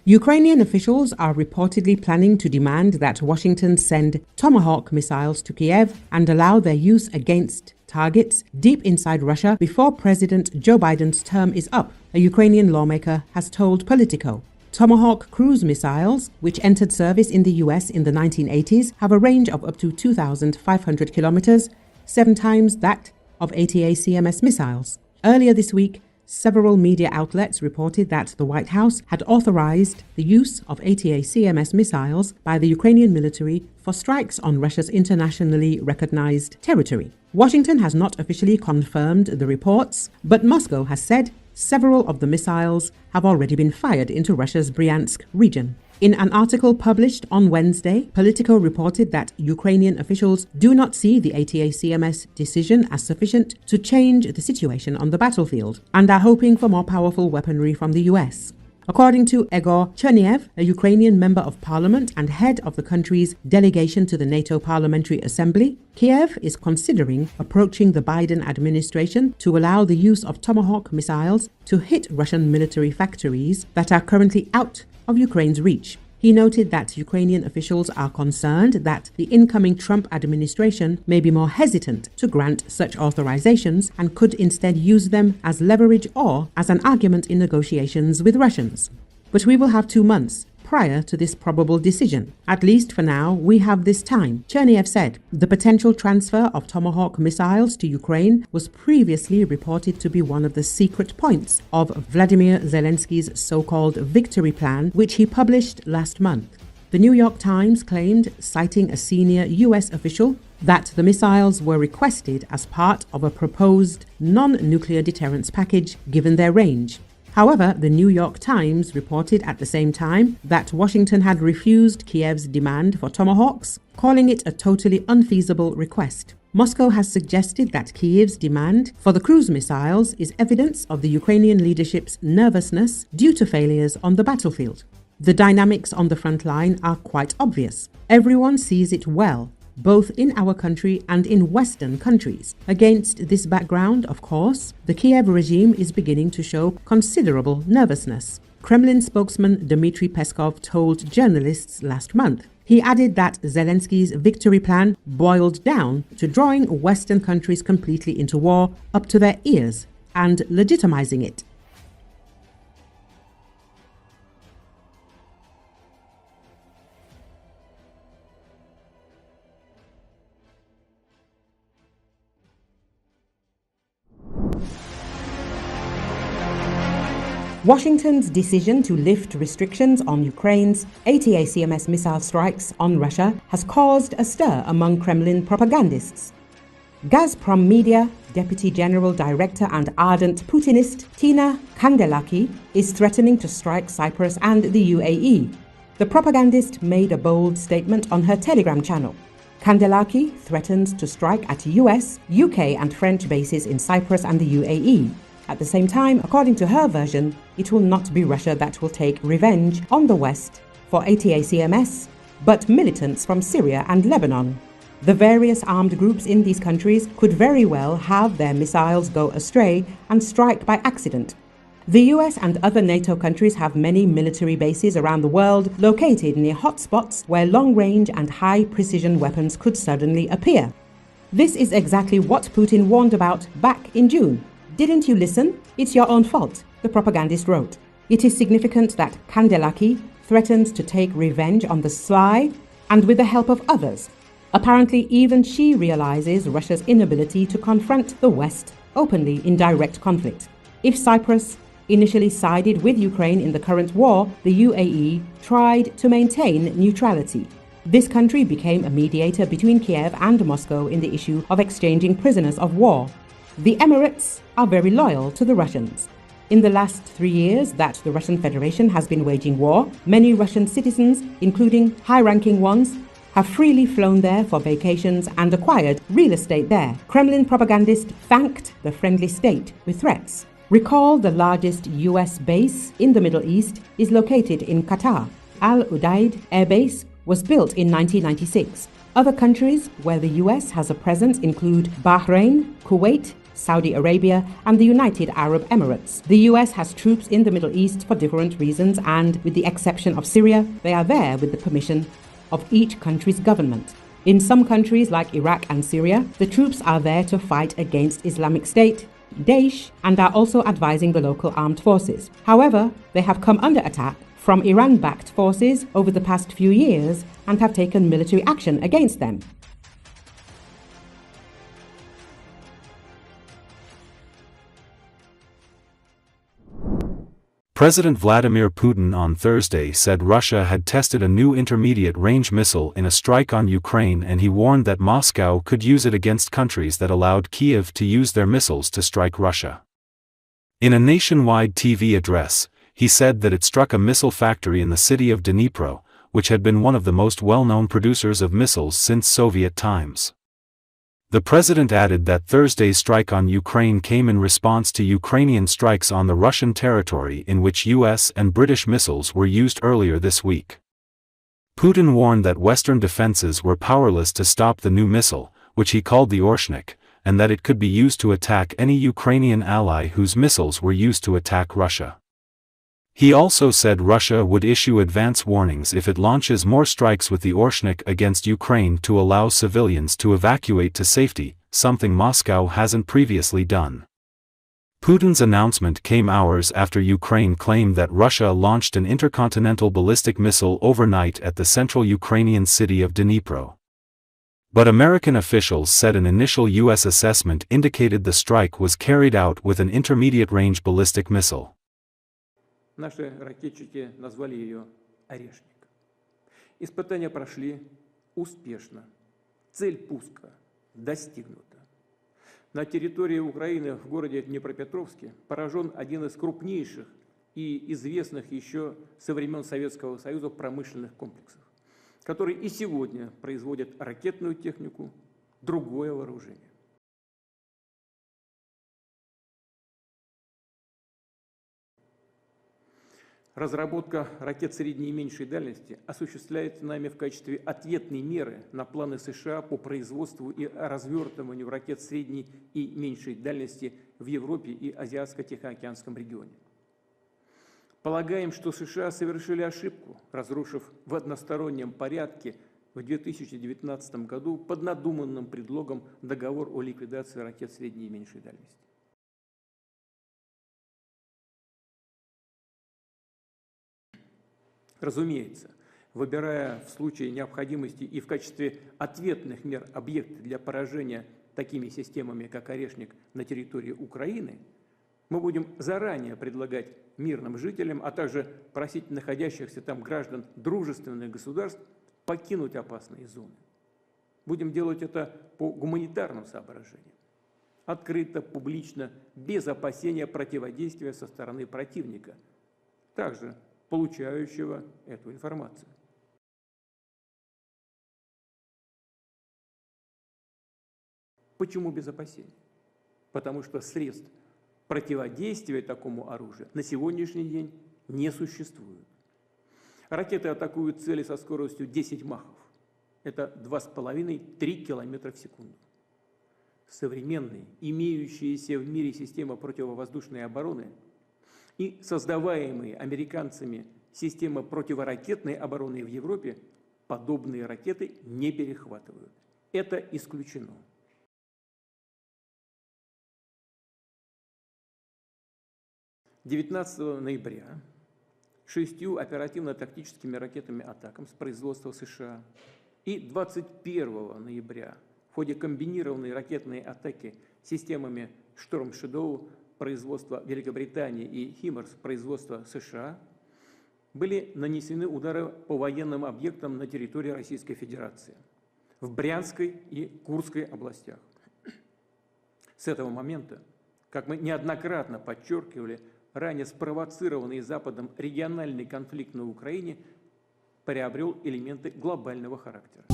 Ukrainian officials are reportedly planning to demand that Washington send Tomahawk missiles to Kiev and allow their use against targets deep inside Russia before President Joe Biden's term is up, a Ukrainian lawmaker has told Politico. Tomahawk cruise missiles, which entered service in the US in the 1980s, have a range of up to 2,500 kilometers, 7 times that of ATACMS missiles. Earlier this week, several media outlets reported that the White House had authorized the use of ATACMS missiles by the Ukrainian military for strikes on Russia's internationally recognized territory. Washington has not officially confirmed the reports, but Moscow has said several of the missiles have already been fired into Russia's Bryansk region. In an article published on Wednesday, Politico reported that Ukrainian officials do not see the ATACMS decision as sufficient to change the situation on the battlefield and are hoping for more powerful weaponry from the US. According to Egor Cherniev, a Ukrainian member of parliament and head of the country's delegation to the NATO Parliamentary Assembly, Kiev is considering approaching the Biden administration to allow the use of Tomahawk missiles to hit Russian military factories that are currently out of Ukraine's reach. He noted that Ukrainian officials are concerned that the incoming Trump administration may be more hesitant to grant such authorizations and could instead use them as leverage or as an argument in negotiations with Russians. But we will have 2 months prior to this probable decision. At least for now, we have this time, Cherniev said. The potential transfer of Tomahawk missiles to Ukraine was previously reported to be one of the secret points of Vladimir Zelensky's so-called victory plan, which he published last month. The New York Times claimed, citing a senior US official, that the missiles were requested as part of a proposed non-nuclear deterrence package given their range. However, the New York Times reported at the same time that Washington had refused Kiev's demand for Tomahawks, calling it a totally unfeasible request. Moscow has suggested that Kiev's demand for the cruise missiles is evidence of the Ukrainian leadership's nervousness due to failures on the battlefield. The dynamics on the front line are quite obvious. Everyone sees it well, both in our country and in Western countries. Against this background, of course, the Kiev regime is beginning to show considerable nervousness. Kremlin spokesman Dmitry Peskov told journalists last month. He added that Zelensky's victory plan boiled down to drawing Western countries completely into war up to their ears and legitimizing it. Washington's decision to lift restrictions on Ukraine's ATACMS missile strikes on Russia has caused a stir among Kremlin propagandists. Gazprom Media Deputy General Director and ardent Putinist Tina Kandelaki is threatening to strike Cyprus and the UAE. The propagandist made a bold statement on her Telegram channel. Kandelaki threatens to strike at US, UK and French bases in Cyprus and the UAE. At the same time, according to her version, it will not be Russia that will take revenge on the West for ATACMS, but militants from Syria and Lebanon. The various armed groups in these countries could very well have their missiles go astray and strike by accident. The US and other NATO countries have many military bases around the world located near hotspots where long-range and high-precision weapons could suddenly appear. This is exactly what Putin warned about back in June. Didn't you listen? It's your own fault, the propagandist wrote. It is significant that Kandelaki threatens to take revenge on the sly and with the help of others. Apparently, even she realizes Russia's inability to confront the West openly in direct conflict. If Cyprus initially sided with Ukraine in the current war, the UAE tried to maintain neutrality. This country became a mediator between Kiev and Moscow in the issue of exchanging prisoners of war. The Emirates are very loyal to the Russians. In the last 3 years that the Russian Federation has been waging war, many Russian citizens, including high-ranking ones, have freely flown there for vacations and acquired real estate there. Kremlin propagandist thanked the friendly state with threats. Recall the largest US base in the Middle East is located in Qatar. Al Udeid Air Base was built in 1996. Other countries where the US has a presence include Bahrain, Kuwait, Saudi Arabia, and the United Arab Emirates. The US has troops in the Middle East for different reasons, and with the exception of Syria, they are there with the permission of each country's government. In some countries like Iraq and Syria, the troops are there to fight against Islamic State, Daesh, and are also advising the local armed forces. However, they have come under attack from Iran-backed forces over the past few years and have taken military action against them. President Vladimir Putin on Thursday said Russia had tested a new intermediate-range missile in a strike on Ukraine, and he warned that Moscow could use it against countries that allowed Kiev to use their missiles to strike Russia. In a nationwide TV address, he said that it struck a missile factory in the city of Dnipro, which had been one of the most well-known producers of missiles since Soviet times. The president added that Thursday's strike on Ukraine came in response to Ukrainian strikes on the Russian territory in which US and British missiles were used earlier this week. Putin warned that Western defenses were powerless to stop the new missile, which he called the Orshnik, and that it could be used to attack any Ukrainian ally whose missiles were used to attack Russia. He also said Russia would issue advance warnings if it launches more strikes with the Orshnik against Ukraine to allow civilians to evacuate to safety, something Moscow hasn't previously done. Putin's announcement came hours after Ukraine claimed that Russia launched an intercontinental ballistic missile overnight at the central Ukrainian city of Dnipro. But American officials said an initial US assessment indicated the strike was carried out with an intermediate-range ballistic missile. Наши ракетчики назвали ее «Орешник». Испытания прошли успешно. Цель пуска достигнута. На территории Украины в городе Днепропетровске поражен один из крупнейших и известных еще со времен Советского Союза промышленных комплексов, который и сегодня производит ракетную технику, другое вооружение. Разработка ракет средней и меньшей дальности осуществляется нами в качестве ответной меры на планы США по производству и развертыванию ракет средней и меньшей дальности в Европе и Азиатско-Тихоокеанском регионе. Полагаем, что США совершили ошибку, разрушив в одностороннем порядке в 2019 году под надуманным предлогом договор о ликвидации ракет средней и меньшей дальности. Разумеется, выбирая в случае необходимости и в качестве ответных мер объекты для поражения такими системами, как «Орешник», на территории Украины, мы будем заранее предлагать мирным жителям, а также просить находящихся там граждан дружественных государств покинуть опасные зоны. Будем делать это по гуманитарным соображениям. Открыто, публично, без опасения противодействия со стороны противника, также получающего эту информацию. Почему без опасений? Потому что средств противодействия такому оружию на сегодняшний день не существует. Ракеты атакуют цели со скоростью 10 махов. Это 2,5-3 км в секунду. Современные, имеющиеся в мире системы противовоздушной обороны и создаваемые американцами системы противоракетной обороны в Европе подобные ракеты не перехватывают. Это исключено. – 19 ноября 6 оперативно-тактическими ракетами ATACMS производства США и 21 ноября в ходе комбинированной ракетной атаки системами Storm Shadow производства Великобритании и HIMARS производства США были нанесены удары по военным объектам на территории Российской Федерации, в Брянской и Курской областях. С этого момента, как мы неоднократно подчеркивали, ранее спровоцированный Западом региональный конфликт на Украине приобрел элементы глобального характера.